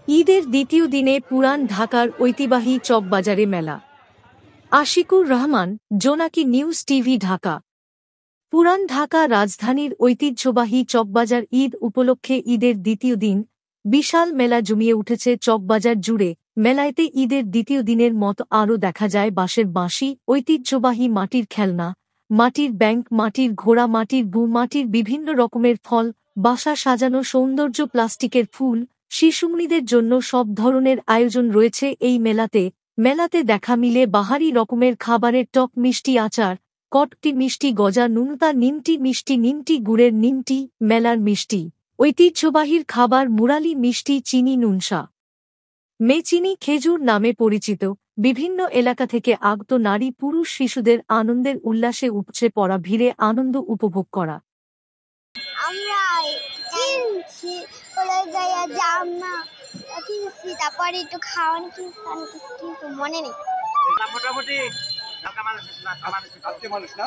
ঈদের দ্বিতীয় দিনে পুরান ঢাকার ঐতিহ্যবাহী চকবাজারে মেলা। আশিকুর রহমান, জোনাকি নিউজ টিভি, ঢাকা। পুরান ঢাকা রাজধানীর ঐতিহ্যবাহী চকবাজার ঈদ উপলক্ষে ঈদের দ্বিতীয় দিন বিশাল মেলা জমিয়ে উঠেছে চকবাজার জুড়ে। মেলায়তে ঈদের দ্বিতীয় দিনের মতো আরও দেখা যায় বাঁশের বাঁশি, ঐতিহ্যবাহী মাটির খেলনা, মাটির ব্যাংক, মাটির ঘোড়া, মাটির মাটির বিভিন্ন রকমের ফল, বাসা সাজানো সৌন্দর্য, প্লাস্টিকের ফুল। শিশুমণিদের জন্য সব ধরনের আয়োজন রয়েছে এই মেলাতে। মেলাতে দেখা মিলে বাহারি রকমের খাবারের টক মিষ্টি, আচার, কটকি মিষ্টি, গজা, নুনতা, নিমটি মিষ্টি, নিমটি গুড়ের নিমটি, মেলার মিষ্টি, ঐতিহ্যবাহীর খাবার মুরালি মিষ্টি, চিনি, নুনসা, মেচিনি, খেজুর নামে পরিচিত। বিভিন্ন এলাকা থেকে আগত নারী পুরুষ শিশুদের আনন্দের উল্লাসে উপচে পড়া ভিড়ে আনন্দ উপভোগ করা। আমরা কিনছি তারপরে একটু খাওয়ান কিছু মনে নেই। মোটামুটি মানুষ না